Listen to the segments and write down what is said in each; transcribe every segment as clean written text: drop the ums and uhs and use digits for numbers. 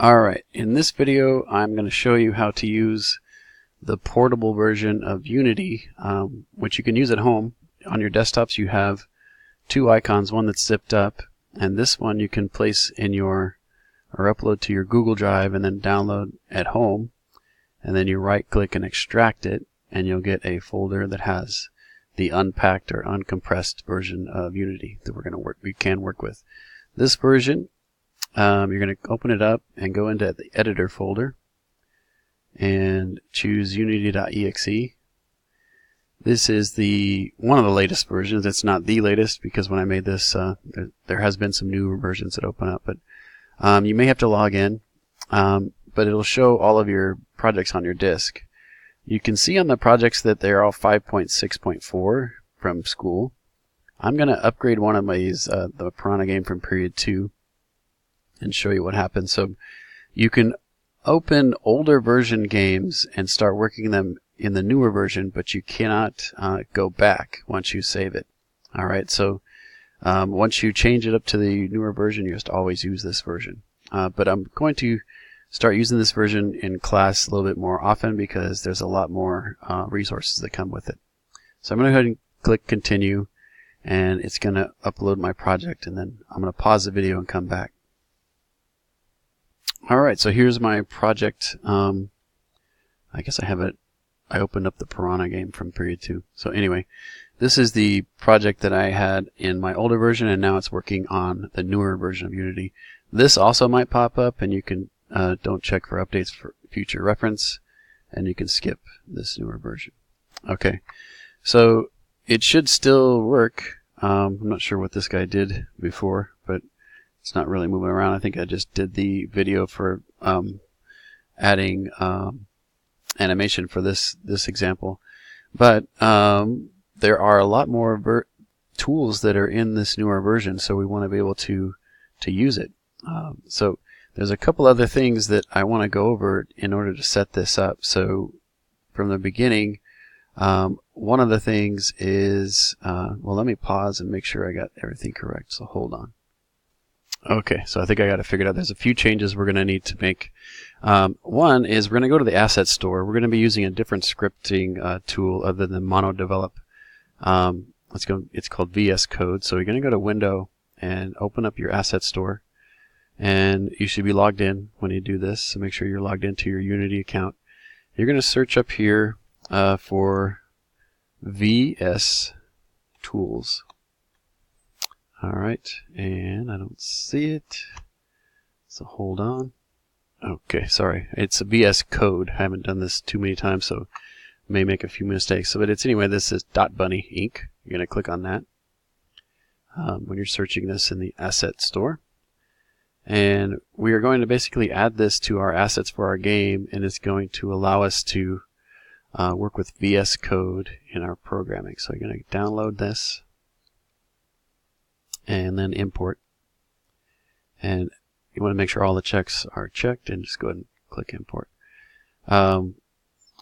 Alright, in this video I'm going to show you how to use the portable version of Unity, which you can use at home. On your desktops you have two icons, one that's zipped up, and this one you can place in your, or upload to your Google Drive and then download at home, and then you right click and extract it, and you'll get a folder that has the unpacked or uncompressed version of Unity that we can work with. This version, you're going to open it up and go into the editor folder and choose unity.exe. This is one of the latest versions. It's not the latest because when I made this, there has been some newer versions that open up. But you may have to log in, but it'll show all of your projects on your disk. You can see on the projects that they're all 5.6.4 from school. I'm going to upgrade one of these, the Piranha game from period 2, and show you what happens. So you can open older version games and start working them in the newer version, but you cannot go back once you save it. Alright, so once you change it up to the newer version, you just always use this version. But I'm going to start using this version in class a little bit more often because there's a lot more resources that come with it. So I'm going to go ahead and click continue, and it's going to upload my project, and then I'm going to pause the video and come back. Alright, so here's my project. I guess I opened up the Piranha game from period 2. So anyway, this is the project that I had in my older version, and now it's working on the newer version of Unity. This also might pop up, and you can don't check for updates for future reference, and you can skip this newer version. Okay, so it should still work. I'm not sure what this guy did before, but it's not really moving around. I think I just did the video for adding animation for this example. But there are a lot more tools that are in this newer version, so we want to be able to use it. So there's a couple other things that I want to go over in order to set this up. So from the beginning, one of the things is, well, let me pause and make sure I got everything correct, so hold on. Okay, so I think I got it figured out. There's a few changes we're going to need to make. One is we're going to go to the asset store. We're going to be using a different scripting tool other than MonoDevelop. It's called VS Code. So you're going to go to Window and open up your asset store. And you should be logged in when you do this, so make sure you're logged into your Unity account. You're going to search up here for VS Tools. Alright, and I don't see it, so hold on. Okay, sorry, it's a VS Code. I haven't done this too many times, so may make a few mistakes. So, but it's anyway, this is .bunny Inc. You're going to click on that when you're searching this in the asset store. And we are going to basically add this to our assets for our game, and it's going to allow us to work with VS Code in our programming. So you're going to download this and then import. And you want to make sure all the checks are checked, and just go ahead and click import.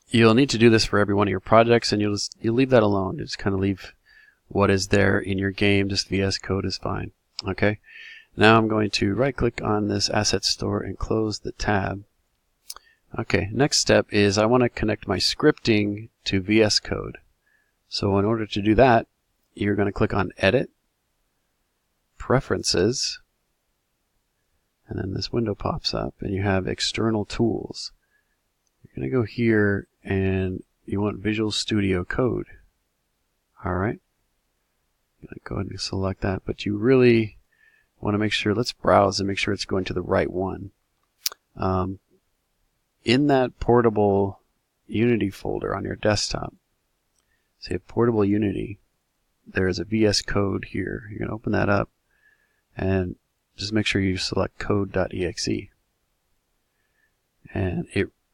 You'll need to do this for every one of your projects, and you'll leave that alone. Just kind of leave what is there in your game. Just VS Code is fine. Okay. Now I'm going to right click on this asset store and close the tab. Okay, next step is I want to connect my scripting to VS Code. So in order to do that, you're going to click on Edit, Preferences, and then this window pops up and you have External Tools. You're going to go here and you want Visual Studio Code. Alright, I'm going to go ahead and select that, but you really want to make sure, let's browse and make sure it's going to the right one. In that Portable Unity folder on your desktop, say Portable Unity, there is a VS Code here. You're going to open that up and just make sure you select code.exe. And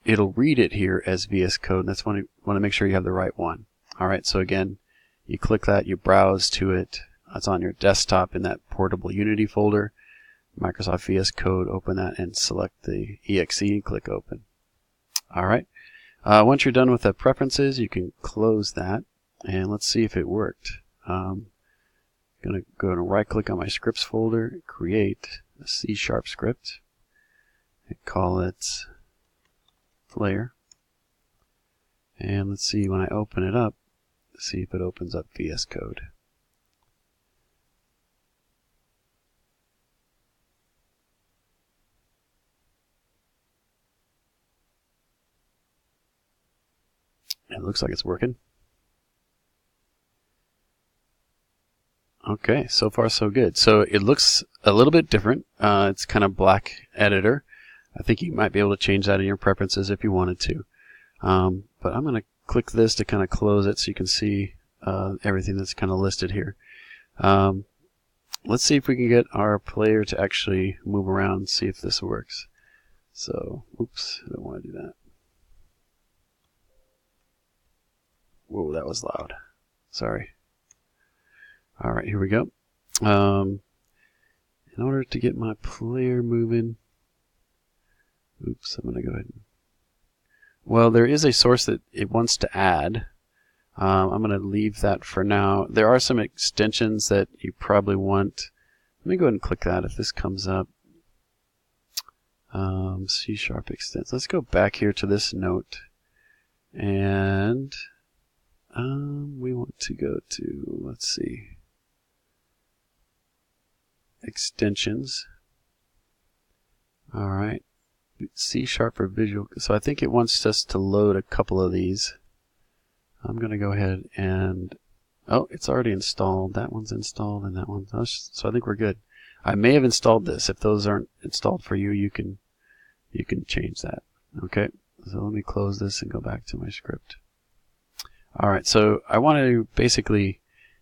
it'll read it here as VS Code, and that's when you want to make sure you have the right one. Alright, so again, you click that, you browse to it. It's on your desktop in that Portable Unity folder. Microsoft VS Code, open that and select the exe and click open. Alright, once you're done with the preferences, you can close that, and let's see if it worked. I'm going to go and right click on my scripts folder, create a C# script, and call it player. And let's see, when I open it up, see if it opens up VS Code. It looks like it's working. Okay, so far so good. So it looks a little bit different. It's kind of black editor. I think you might be able to change that in your preferences if you wanted to. But I'm going to click this to kind of close it so you can see everything that's kind of listed here. Let's see if we can get our player to actually move around and see if this works. So, oops, I don't want to do that. Whoa, that was loud. Sorry. All right, here we go. In order to get my player moving, oops, I'm going to go ahead and, well, there is a source that it wants to add. I'm going to leave that for now. There are some extensions that you probably want. Let me go ahead and click that if this comes up. C# extents. Let's go back here to this note. And we want to go to, let's see, extensions. All right. C# for visual. So I think it wants us to load a couple of these. I'm going to go ahead and, oh, it's already installed. That one's installed and that one's, so I think we're good. I may have installed this. If those aren't installed for you, you can change that. Okay, so let me close this and go back to my script. All right, so I want to basically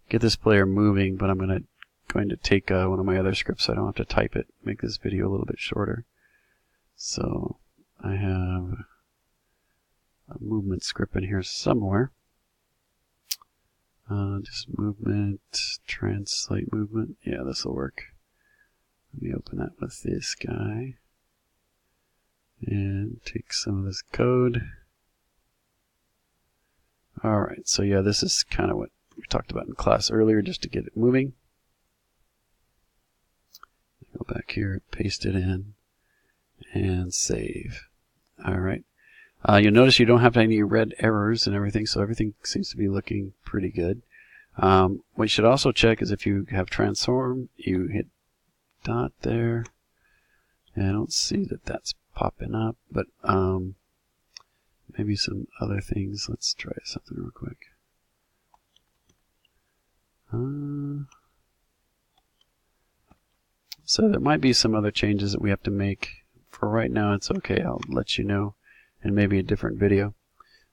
get this player moving, but I'm going to take one of my other scripts so I don't have to type it, make this video a little bit shorter. So I have a movement script in here somewhere. Just movement, translate movement. Yeah, this will work. Let me open that with this guy and take some of this code. Alright, so yeah, this is kind of what we talked about in class earlier, just to get it moving. Go back here, paste it in, and save. Alright. You'll notice you don't have any red errors and everything, so everything seems to be looking pretty good. What you should also check is if you have transform, you hit dot there. And I don't see that that's popping up, but maybe some other things. Let's try something real quick. So there might be some other changes that we have to make. For right now, it's okay. I'll let you know in maybe a different video.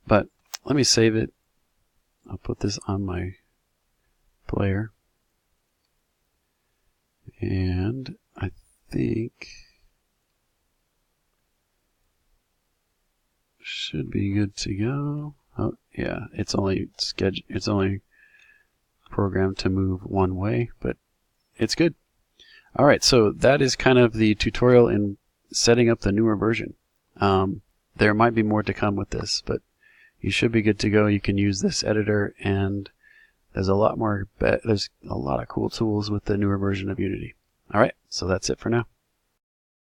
But let me save it. I'll put this on my player. And I think should be good to go. Oh yeah, it's only programmed to move one way, but it's good. All right, so that is kind of the tutorial in setting up the newer version. There might be more to come with this, but you should be good to go. You can use this editor, and there's a lot more. There's a lot of cool tools with the newer version of Unity. All right, so that's it for now.